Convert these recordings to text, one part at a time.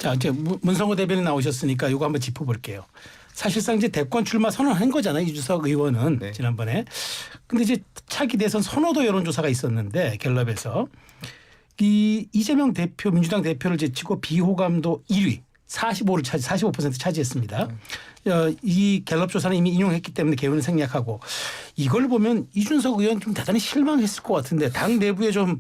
자, 이제 문성호 대변인 나오셨으니까 이거 한번 짚어볼게요. 사실상 이제 대권 출마 선언한 거잖아요. 이준석 의원은 네. 지난번에. 근데 이제 차기 대선 선호도 여론조사가 있었는데 갤럽에서 이 이재명 대표 민주당 대표를 제치고 비호감도 1위 45% 차지했습니다. 이 갤럽 조사는 이미 인용했기 때문에 개요는 생략하고 이걸 보면 이준석 의원 좀 대단히 실망했을 것 같은데 당 내부에 좀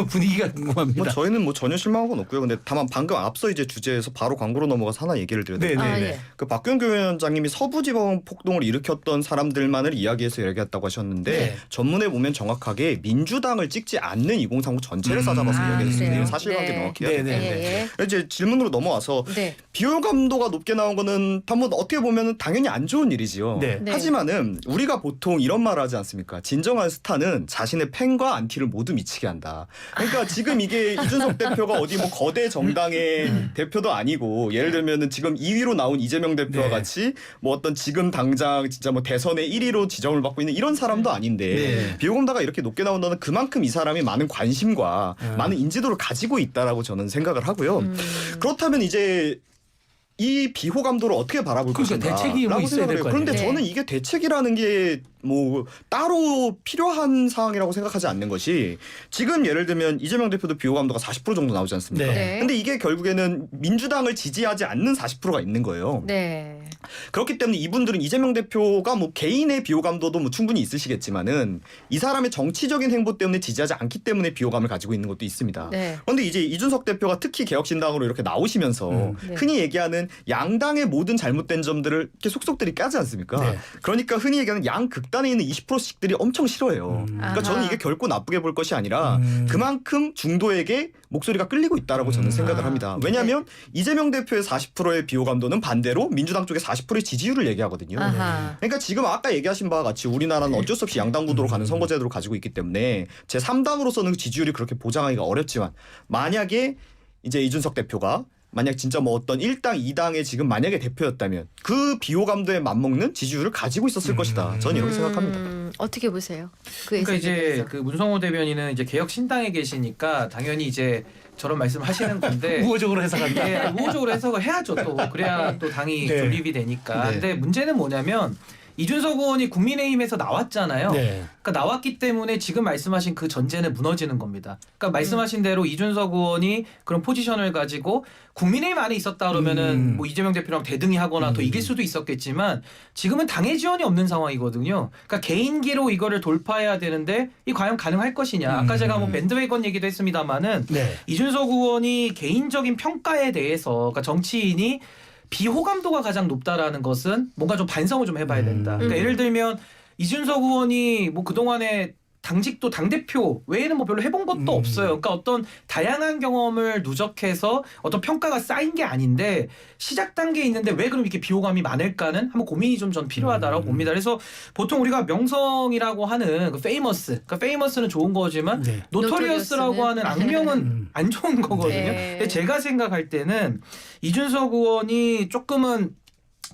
분위기가 궁금합니다. 뭐 저희는 뭐 전혀 실망한 건 없고요. 근데 다만 방금 앞서 이제 주제에서 바로 광고로 넘어가서 하나 얘기를 드려야 되는데 네. 그 박근규 위원장님이 서부지방 폭동을 일으켰던 사람들만을 이야기해서 얘기했다고 하셨는데 네. 전문에 보면 정확하게 민주당을 찍지 않는 2039 전체를 싸잡아서 이야기했습니다. 그래요? 사실관계 네. 명확히 해야 돼요. 예. 이제 질문으로 넘어와서 네. 비호감도가 높게 나온 거는 한번 어떻게 보면 당연히 안 좋은 일이지요. 네. 네. 하지만은 우리가 보통 이런 말을 하지 않습니까? 진정한 스타는 자신의 팬과 안티를 모두 미치게 한다. 그러니까 지금 이게 이준석 대표가 어디 뭐 거대 정당의 대표도 아니고 예를 들면은 지금 2위로 나온 이재명 대표와 네. 같이 뭐 어떤 지금 당장 진짜 뭐 대선의 1위로 지정을 받고 있는 이런 사람도 아닌데 네. 비호감도가 이렇게 높게 나온다는 그만큼 이 사람이 많은 관심과 많은 인지도를 가지고 있다라고 저는 생각을 하고요. 그렇다면 이제 이 비호감도를 어떻게 바라볼 그러니까 것인가 대책이 뭐 라고 있어야 될 생각을 해요. 거 그런데 아니에요. 저는 이게 대책이라는 게 뭐 따로 필요한 사항이라고 생각하지 않는 것이 지금 예를 들면 이재명 대표도 비호감도가 40% 정도 나오지 않습니까? 네. 근데 이게 결국에는 민주당을 지지하지 않는 40%가 있는 거예요. 네. 그렇기 때문에 이분들은 이재명 대표가 뭐 개인의 비호감도도 뭐 충분히 있으시겠지만은 이 사람의 정치적인 행보 때문에 지지하지 않기 때문에 비호감을 가지고 있는 것도 있습니다. 네. 그런데 이제 이준석 대표가 특히 개혁신당으로 이렇게 나오시면서 네. 흔히 얘기하는 양당의 모든 잘못된 점들을 이렇게 속속들이 까지 않습니까? 네. 그러니까 흔히 얘기하는 양 극단에 있는 20%씩들이 엄청 싫어해요. 그러니까 저는 이게 결코 나쁘게 볼 것이 아니라 그만큼 중도에게 목소리가 끌리고 있다라고 저는 생각을 합니다. 왜냐하면 이재명 대표의 40%의 비호감도는 반대로 민주당 쪽의 40%의 지지율을 얘기하거든요. 아하. 그러니까 지금 아까 얘기하신 바와 같이 우리나라는 어쩔 수 없이 양당 구도로 가는 선거제도를 가지고 있기 때문에 제 3당으로서는 그 지지율이 그렇게 보장하기가 어렵지만 만약에 이제 이준석 대표가 만약 진짜 뭐 어떤 1당, 2당의 지금 만약에 대표였다면 그 비호감도에 맞먹는 지지율을 가지고 있었을 것이다. 저는 이렇게 생각합니다. 어떻게 보세요? 그러니까 해석에 이제 대해서. 그 문성호 대변인은 이제 개혁 신당에 계시니까 당연히 이제 저런 말씀을 하시는 건데 우호적으로 해석한다. 예, 우호적으로 해석을 해야죠. 또 그래야 또 당이 네. 존립이 되니까. 네. 근데 문제는 뭐냐면 이준석 의원이 국민의힘에서 나왔잖아요. 네. 그러니까 나왔기 때문에 지금 말씀하신 그 전제는 무너지는 겁니다. 그러니까 말씀하신 대로 이준석 의원이 그런 포지션을 가지고 국민의힘 안에 있었다 그러면은 뭐 이재명 대표랑 대등이하거나 더 이길 수도 있었겠지만 지금은 당의 지원이 없는 상황이거든요. 그러니까 개인기로 이거를 돌파해야 되는데 이 과연 가능할 것이냐. 아까 제가 뭐 밴드웨건 얘기도 했습니다마는 네. 이준석 의원이 개인적인 평가에 대해서 그러니까 정치인이 비호감도가 가장 높다라는 것은 뭔가 좀 반성을 좀 해봐야 된다. 그러니까 예를 들면 이준석 의원이 뭐 그동안에 당직도 당대표 외에는 뭐 별로 해본 것도 없어요. 그러니까 어떤 다양한 경험을 누적해서 어떤 평가가 쌓인 게 아닌데 시작 단계에 있는데 왜 그럼 이렇게 비호감이 많을까는 한번 고민이 좀 전 필요하다라고 봅니다. 그래서 보통 우리가 명성이라고 하는 그 페이머스, 그러니까 페이머스는 좋은 거지만 네. 노토리어스라고 하는 악명은 안 좋은 거거든요. 네. 근데 제가 생각할 때는 이준석 의원이 조금은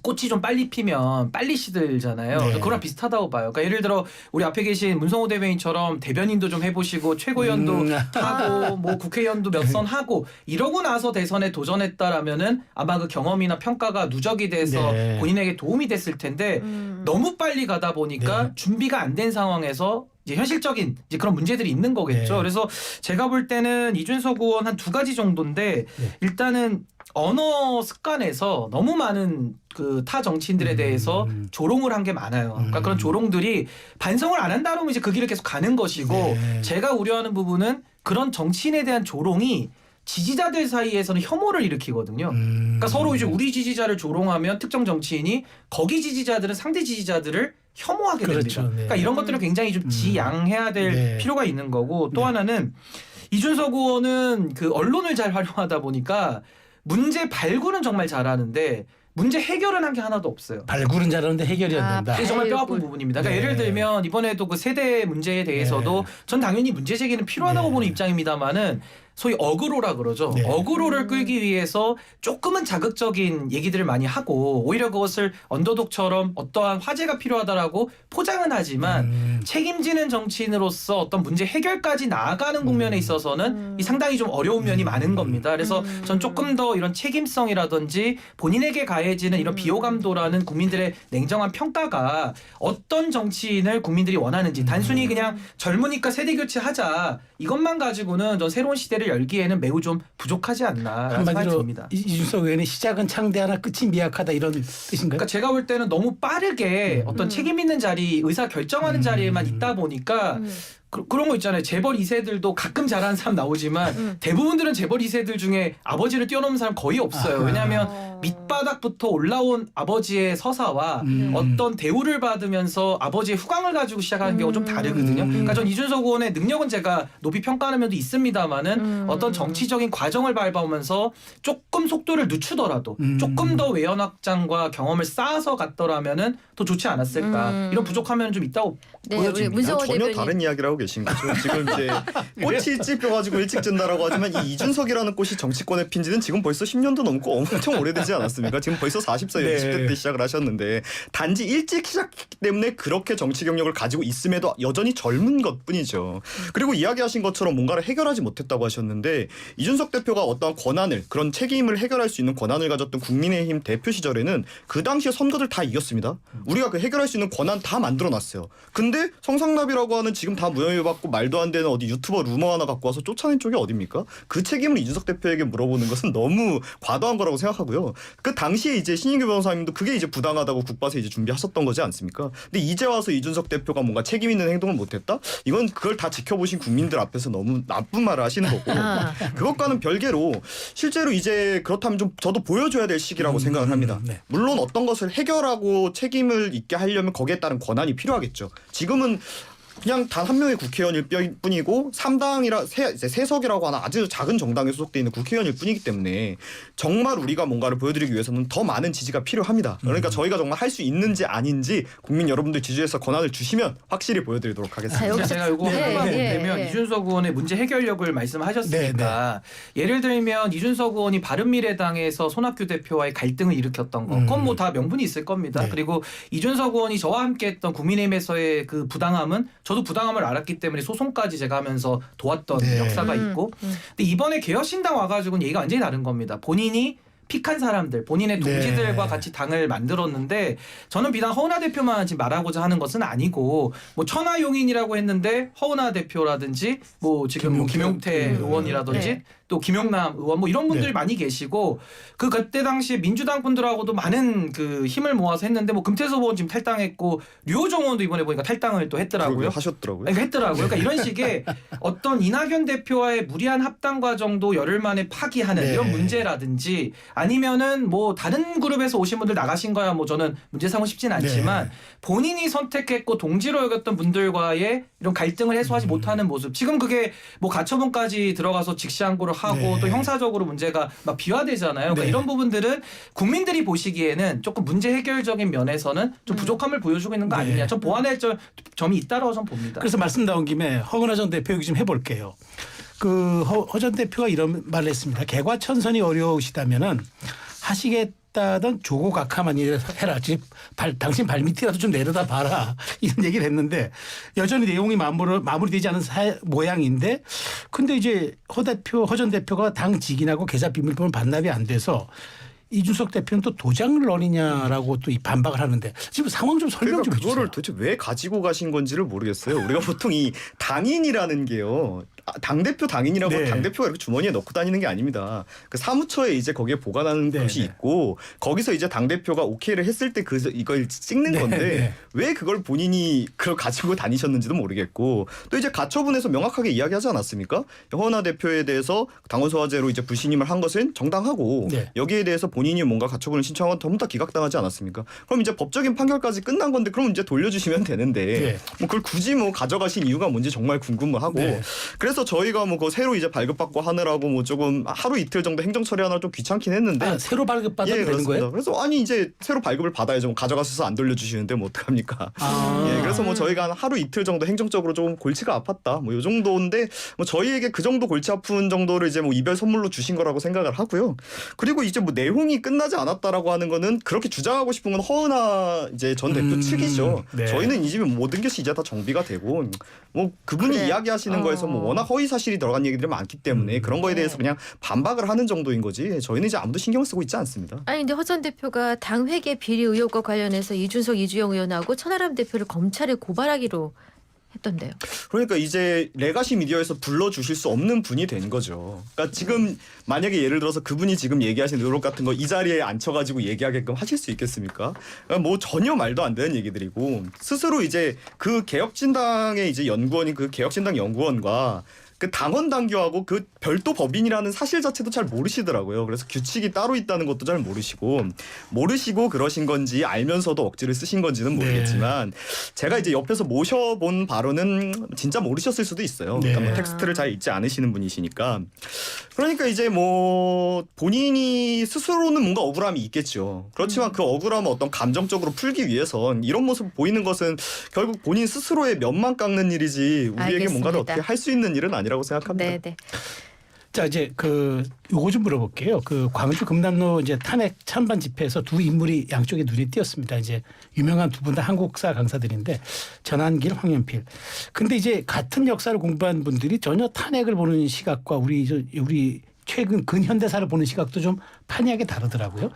꽃이 좀 빨리 피면 빨리 시들잖아요. 네. 그거랑 비슷하다고 봐요. 그러니까 예를 들어 우리 앞에 계신 문성호 대변인처럼 대변인도 좀 해보시고 최고위원도 하고 뭐 국회의원도 몇 선 하고 이러고 나서 대선에 도전했다라면은 아마 그 경험이나 평가가 누적이 돼서 네. 본인에게 도움이 됐을 텐데 너무 빨리 가다 보니까 네. 준비가 안 된 상황에서 이제 현실적인 이제 그런 문제들이 있는 거겠죠. 네. 그래서 제가 볼 때는 이준석 의원 한 두 가지 정도인데 네. 일단은 언어 습관에서 너무 많은 그 타 정치인들에 대해서 조롱을 한 게 많아요. 그러니까 그런 조롱들이 반성을 안 한다 그러면 이제 그 길을 계속 가는 것이고 네. 제가 우려하는 부분은 그런 정치인에 대한 조롱이 지지자들 사이에서는 혐오를 일으키거든요. 그러니까 서로 이제 우리 지지자를 조롱하면 특정 정치인이 거기 지지자들은 상대 지지자들을 혐오하게 그렇죠. 됩니다. 네. 그러니까 이런 것들을 굉장히 좀 지양해야 될 네. 필요가 있는 거고 또 하나는 이준석 의원은 그 언론을 잘 활용하다 보니까 문제 발굴은 정말 잘하는데 문제 해결은 한 게 하나도 없어요. 발굴은 잘하는데 해결이 안 된다. 이게 정말 뼈아픈 부분입니다. 그러니까 네. 예를 들면 이번에도 그 세대 문제에 대해서도 전 당연히 문제 제기는 필요하다고 네. 보는 입장입니다만은 소위 어그로라 그러죠. 네. 어그로를 끌기 위해서 조금은 자극적인 얘기들을 많이 하고 오히려 그것을 언더독처럼 어떠한 화제가 필요하다라고 포장은 하지만 책임지는 정치인으로서 어떤 문제 해결까지 나아가는 국면에 있어서는 이 상당히 좀 어려운 면이 많은 겁니다. 그래서 전 조금 더 이런 책임성이라든지 본인에게 가해지는 이런 비호감도라는 국민들의 냉정한 평가가 어떤 정치인을 국민들이 원하는지 단순히 그냥 젊으니까 세대 교체하자 이것만 가지고는 전 새로운 시대를 열기에는 매우 좀 부족하지 않나라는 생각이 한마디로 듭니다. 이준석 의원의 시작은 창대하나 끝이 미약하다 이런 뜻인가요? 그러니까 제가 볼 때는 너무 빠르게 어떤 책임 있는 자리, 의사 결정하는 자리에만 있다 보니까 그런 거 있잖아요. 재벌 2세들도 가끔 잘하는 사람 나오지만 대부분들은 재벌 2세들 중에 아버지를 뛰어넘는 사람 거의 없어요. 왜냐하면 밑바닥부터 올라온 아버지의 서사와 어떤 대우를 받으면서 아버지의 후광을 가지고 시작하는 경우가 좀 다르거든요. 그러니까 전 이준석 의원의 능력은 제가 높이 평가하는 면도 있습니다만은 어떤 정치적인 과정을 밟아오면서 조금 속도를 늦추더라도 조금 더 외연 확장과 경험을 쌓아서 갔더라면은 더 좋지 않았을까. 이런 부족함은 좀 있다고 네, 우리 보여집니다. 문성호 전혀 대변인. 다른 이야기를 하고 계신 거죠. 지금 이제 꽃이 일찍 펴가지고 일찍 찐다라고 하지만 이 이준석이라는 꽃이 정치권에 핀 지는 지금 벌써 10년도 넘고 엄청 오래되지 않았습니까? 지금 벌써 40세, 네. 60대 때 시작을 하셨는데 단지 일찍 시작했기 때문에 그렇게 정치 경력을 가지고 있음에도 여전히 젊은 것뿐이죠. 그리고 이야기하신 것처럼 뭔가를 해결하지 못했다고 하셨는데 이준석 대표가 어떤 권한을 그런 책임을 해결할 수 있는 권한을 가졌던 국민의힘 대표 시절에는 그 당시에 선거들 다 이겼습니다. 우리가 그 해결할 수 있는 권한 다 만들어놨어요. 근데 성상납이라고 하는 지금 다 무혐의받고 말도 안 되는 어디 유튜버 루머 하나 갖고 와서 쫓아낸 쪽이 어딥니까? 그 책임을 이준석 대표에게 물어보는 것은 너무 과도한 거라고 생각하고요. 그 당시에 이제 신인규 변호사님도 그게 이제 부당하다고 국밥에 이제 준비하셨던 거지 않습니까? 근데 이제 와서 이준석 대표가 뭔가 책임 있는 행동을 못했다? 이건 그걸 다 지켜보신 국민들 앞에서 너무 나쁜 말을 하시는 거고 그것과는 별개로 실제로 이제 그렇다면 좀 저도 보여줘야 될 시기라고 생각을 합니다. 네. 물론 어떤 것을 해결하고 책임을 있게 하려면 거기에 따른 권한이 필요하겠죠. 지금은 그냥 단 한 명의 국회의원일 뿐이고 3당이라 세석이라고 하는 아주 작은 정당에 소속돼 있는 국회의원일 뿐이기 때문에 정말 우리가 뭔가를 보여드리기 위해서는 더 많은 지지가 필요합니다. 그러니까 저희가 정말 할 수 있는지 아닌지 국민 여러분들 지지해서 권한을 주시면 확실히 보여드리도록 하겠습니다. 여기서- 제가 이거 네, 하나만 네, 되면 네. 이준석 의원의 문제 해결력을 말씀하셨으니까 예를 들면 이준석 의원이 바른미래당에서 손학규 대표와의 갈등을 일으켰던 거 그건 뭐 다 명분이 있을 겁니다. 네. 그리고 이준석 의원이 저와 함께했던 국민의힘에서의 그 부당함은 저도 부당함을 알았기 때문에 소송까지 제가 하면서 도왔던 네. 역사가 있고 근데 이번에 개혁신당 와가지고는 얘기가 완전히 다른 겁니다. 본인이 픽한 사람들, 본인의 동지들과 네. 같이 당을 만들었는데 저는 비단 허은하 대표만 지금 말하고자 하는 것은 아니고 뭐 천하용인이라고 했는데 허은하 대표라든지 뭐 지금 뭐 김용태 의원이라든지 네. 또 김용남 의원 뭐 이런 분들이 네. 많이 계시고 그때 당시에 민주당 분들하고도 많은 그 힘을 모아서 했는데 뭐 금태섭 의원 지금 탈당했고 류호정 의원도 이번에 보니까 탈당을 또 했더라고요. 하셨더라고요. 그러니까 했더라고요. 그러니까 이런 식의 어떤 이낙연 대표와의 무리한 합당 과정도 열흘 만에 파기하는 네. 이런 문제라든지 아니면은 뭐 다른 그룹에서 오신 분들 나가신 거야 뭐 저는 문제 삼고 싶진 않지만 본인이 선택했고 동지로 여겼던 분들과의 이런 갈등을 해소하지 못하는 모습. 지금 그게 뭐 가처분까지 들어가서 직시항고를 하고 네. 또 형사적으로 문제가 막 비화되잖아요. 그러니까 네. 이런 부분들은 국민들이 보시기에는 조금 문제 해결적인 면에서는 좀 부족함을 보여주고 있는 거 네. 아니냐. 좀 보완할 점이 있다라고 저는 봅니다. 그래서 말씀 나온 김에 허은하 전 대표 얘기 좀 해볼게요. 그 허 전 대표가 이런 말을 했습니다. 개과천선이 어려우시다면은 하시겠다던 조고각하만 해라. 당신 발밑이라도 좀 내려다 봐라. 이런 얘기를 했는데 여전히 내용이 마무리되지 않은 모양인데 근데 이제 허 전 대표가 당 직인하고 계좌 비밀번호 반납이 안 돼서 이준석 대표는 또 도장을 넣느냐라고 또 반박을 하는데 지금 상황 좀 설명 그러니까 좀 해주세요. 그거를 도대체 왜 가지고 가신 건지를 모르겠어요. 우리가 보통 이 당인이라는 게요. 당대표 당인이라고 네. 당대표가 이렇게 주머니에 넣고 다니는 게 아닙니다. 그 사무처에 이제 거기에 보관하는 네, 곳이 네. 있고 거기서 이제 당대표가 오케이를 했을 때 이걸 찍는 네, 건데 네. 왜 그걸 본인이 그걸 가지고 다니셨는지도 모르겠고 또 이제 가처분에서 명확하게 이야기하지 않았습니까? 허은하 대표에 대해서 당원 소화제로 이제 불신임을 한 것은 정당하고 네. 여기에 대해서 본인이 뭔가 가처분을 신청한 전부 다 기각당하지 않았습니까? 그럼 이제 법적인 판결까지 끝난 건데 그럼 이제 돌려주시면 되는데 네. 뭐 그걸 굳이 뭐 가져가신 이유가 뭔지 정말 궁금하고 네. 그래서 저희가 뭐 그거 새로 이제 발급받고 하느라고 뭐 조금 하루 이틀 정도 행정 처리하느라 좀 귀찮긴 했는데 아, 새로 발급받아도 되는 그렇습니다. 거예요? 그래서 아니 이제 새로 발급을 받아야죠. 뭐 가져가셔서 안 돌려주시는데 뭐 어떡합니까? 아. 그래서 뭐 저희가 한 하루 이틀 정도 행정적으로 좀 골치가 아팠다. 뭐 이 정도인데 뭐 저희에게 그 정도 골치 아픈 정도를 이제 뭐 이별 선물로 주신 거라고 생각을 하고요. 그리고 이제 뭐 내용이 끝나지 않았다라고 하는 거는 그렇게 주장하고 싶은 건 허은하 이제 전 대표 측이죠. 네. 저희는 이 집에 모든 것이 이제 다 정비가 되고 뭐 그분이 그래. 이야기하시는 거에서 뭐 워낙 허위 사실이 들어간 얘기들이 많기 때문에 그런 거에 대해서 그냥 반박을 하는 정도인 거지. 저희는 이제 아무도 신경 쓰고 있지 않습니다. 아니 근데 허 전 대표가 당 회계 비리 의혹과 관련해서 이준석 이주영 의원하고 천하람 대표를 검찰에 고발하기로 했던데요. 그러니까 이제 레가시 미디어에서 불러주실 수 없는 분이 된 거죠. 그러니까 지금 만약에 예를 들어서 그분이 지금 얘기하신 의혹 같은 거 이 자리에 앉혀가지고 얘기하게끔 하실 수 있겠습니까? 그러니까 뭐 전혀 말도 안 되는 얘기들이고 스스로 이제 그 개혁진당의 이제 연구원인 그 개혁진당 연구원과 그 당원 당규하고 그 별도 법인이라는 사실 자체도 잘 모르시더라고요. 그래서 규칙이 따로 있다는 것도 잘 모르시고 그러신 건지 알면서도 억지를 쓰신 건지는 모르겠지만 제가 이제 옆에서 모셔본 바로는 진짜 모르셨을 수도 있어요. 그러니까 뭐 네. 텍스트를 잘 읽지 않으시는 분이시니까. 그러니까 이제 뭐 본인이 스스로는 뭔가 억울함이 있겠죠. 그렇지만 그 억울함을 어떤 감정적으로 풀기 위해선 이런 모습 보이는 것은 결국 본인 스스로의 면만 깎는 일이지 우리에게 알겠습니다. 뭔가를 어떻게 할 수 있는 일은 아니라고 생각합니다. 네. 자 이제 그 요거 좀 물어볼게요. 그 광주 금남로 이제 탄핵 찬반 집회에서 두 인물이 양쪽에 눈에 띄었습니다. 이제 유명한 두 분 다 한국사 강사들인데 전한길, 황연필. 근데 이제 같은 역사를 공부한 분들이 전혀 탄핵을 보는 시각과 우리 최근 근현대사를 보는 시각도 좀 판이하게 다르더라고요.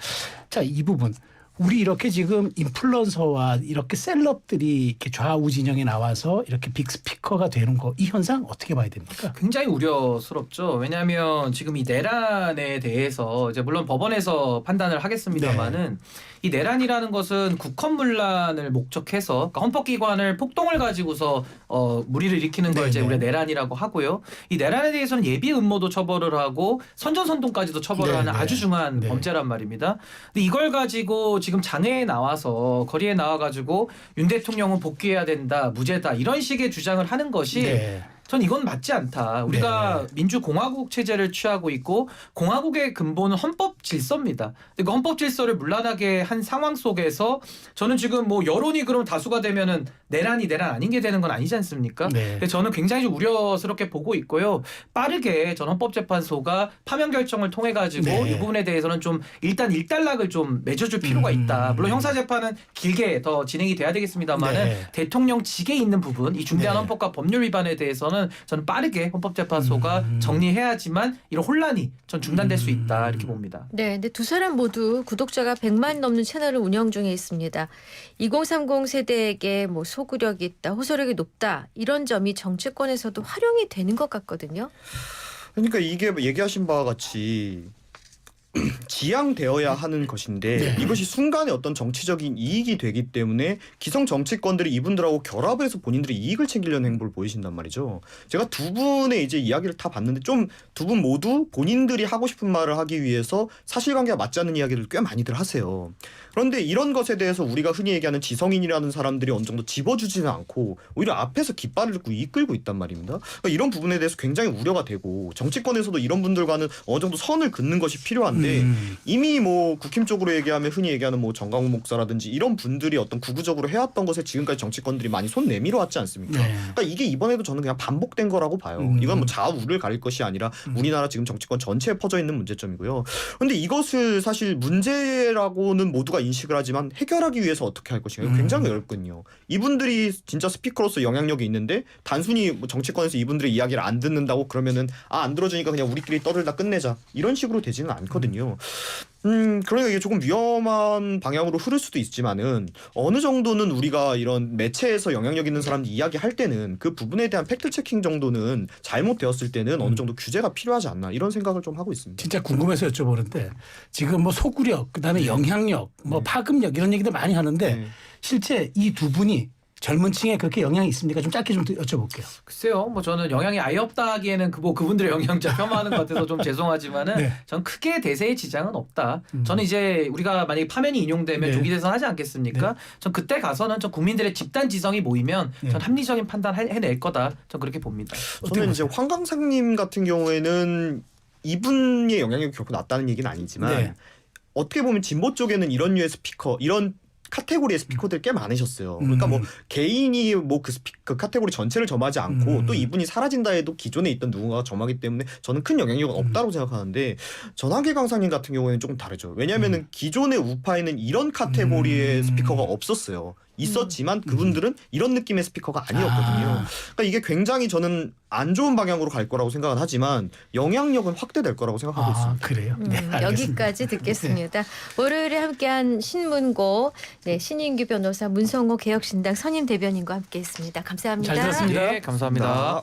자, 이 부분. 우리 이렇게 지금 인플루언서와 이렇게 셀럽들이 이렇게 좌우 진영에 나와서 이렇게 빅스피커가 되는 거 이 현상 어떻게 봐야 됩니까? 굉장히 우려스럽죠. 왜냐하면 지금 이 내란에 대해서 이제 물론 법원에서 판단을 하겠습니다만은 이 내란이라는 것은 국헌문란을 목적해서 그러니까 헌법기관을 폭동을 가지고서 무리를 일으키는 걸 이제 네네. 우리가 내란이라고 하고요. 이 내란에 대해서는 예비 음모도 처벌을 하고 선전선동까지도 처벌을 하는 네네. 아주 중요한 네. 범죄란 말입니다. 근데 이걸 가지고 지금 장애에 나와서 거리에 나와가지고 윤 대통령은 복귀해야 된다, 무죄다 이런 식의 주장을 하는 것이 네. 전 이건 맞지 않다. 우리가 민주공화국 체제를 취하고 있고 공화국의 근본은 헌법 질서입니다. 근데 그 헌법 질서를 문란하게 한 상황 속에서 저는 지금 뭐 여론이 그럼 다수가 되면은 내란이 내란 아닌 게 되는 건 아니지 않습니까? 네. 근데 저는 굉장히 좀 우려스럽게 보고 있고요. 빠르게 전 헌법재판소가 파면 결정을 통해 가지고 네. 이 부분에 대해서는 좀 일단 일단락을 좀 맺어줄 필요가 있다. 물론 형사재판은 길게 더 진행이 돼야 되겠습니다만은 네. 대통령직에 있는 부분, 이 중대한 네. 헌법과 법률 위반에 대해서는 저는 빠르게 헌법재판소가 정리해야지만 이런 혼란이 전 중단될 수 있다 이렇게 봅니다. 네, 근데 두 사람 모두 구독자가 100만 넘는 채널을 운영 중에 있습니다. 2030 세대에게 뭐 소구력이 있다, 호소력이 높다 이런 점이 정치권에서도 활용이 되는 것 같거든요. 그러니까 이게 얘기하신 바와 같이 지양되어야 하는 것인데 네. 이것이 순간의 어떤 정치적인 이익이 되기 때문에 기성 정치권들이 이분들하고 결합을 해서 본인들의 이익을 챙기려는 행보를 보이신단 말이죠. 제가 두 분의 이제 이야기를 다 봤는데 좀 두 분 모두 본인들이 하고 싶은 말을 하기 위해서 사실관계가 맞지 않는 이야기를 꽤 많이들 하세요. 그런데 이런 것에 대해서 우리가 흔히 얘기하는 지성인이라는 사람들이 어느 정도 집어주지는 않고 오히려 앞에서 깃발을 들고 이끌고 있단 말입니다. 그러니까 이런 부분에 대해서 굉장히 우려가 되고 정치권에서도 이런 분들과는 어느 정도 선을 긋는 것이 필요한데 이미 뭐 국힘 쪽으로 얘기하면 흔히 얘기하는 뭐 정강훈 목사라든지 이런 분들이 어떤 구구적으로 해왔던 것에 지금까지 정치권들이 많이 손 내밀어 왔지 않습니까? 네. 그러니까 이게 이번에도 저는 그냥 반복된 거라고 봐요. 이건 뭐 좌우를 가릴 것이 아니라 우리나라 지금 정치권 전체에 퍼져 있는 문제점이고요. 그런데 이것을 사실 문제라고는 모두가 인식을 하지만 해결하기 위해서 어떻게 할 것인가 굉장히 어렵거든요. 이분들이 진짜 스피커로서 영향력이 있는데 단순히 뭐 정치권에서 이분들의 이야기를 안 듣는다고 그러면은 안 들어주니까 그냥 우리끼리 떠들다 끝내자 이런 식으로 되지는 않거든요. 그러니까 이게 조금 위험한 방향으로 흐를 수도 있지만은 어느 정도는 우리가 이런 매체에서 영향력 있는 사람들이 이야기할 때는 그 부분에 대한 팩트 체킹 정도는 잘못되었을 때는 어느 정도 규제가 필요하지 않나 이런 생각을 좀 하고 있습니다. 진짜 궁금해서 여쭤보는데 지금 뭐 소구력, 그다음에 영향력, 뭐 파급력 이런 얘기들 많이 하는데 네. 실제 이 두 분이 젊은 층에 그렇게 영향이 있습니까? 좀 짧게 좀 여쭤볼게요. 글쎄요, 뭐 저는 영향이 아예 없다 하기에는 뭐 그분들의 영향 제가 폄하하는 것 같아서 좀 죄송하지만은 네. 전 크게 대세의 지장은 없다. 저는 이제 우리가 만약에 파면이 인용되면 네. 조기 대선 하지 않겠습니까? 전 그때 가서는 전 국민들의 집단 지성이 모이면 네. 전 합리적인 판단 해낼 거다. 전 그렇게 봅니다. 저는 이제 황강상님 같은 경우에는 이분의 영향력이 결코 낮다는 얘기는 아니지만 네. 어떻게 보면 진보 쪽에는 이런 류의 스피커, 이런 카테고리의 스피커들 꽤 많으셨어요. 그러니까 뭐 개인이 뭐 그 카테고리 전체를 점하지 않고 또 이분이 사라진다 해도 기존에 있던 누군가가 점하기 때문에 저는 큰 영향력은 없다고 생각하는데 전하계 강사님 같은 경우에는 조금 다르죠. 왜냐하면은 기존의 우파에는 이런 카테고리의 스피커가 없었어요. 있었지만 그분들은 이런 느낌의 스피커가 아니었거든요. 그러니까 이게 굉장히 저는 안 좋은 방향으로 갈 거라고 생각은 하지만 영향력은 확대될 거라고 생각하고 있습니다. 그래요. 네, 알겠습니다. 여기까지 듣겠습니다. 월요일에 함께한 신문고 네, 신인규 변호사 문성호 개혁신당 선임 대변인과 함께했습니다. 감사합니다. 잘 들었습니다. 예, 감사합니다.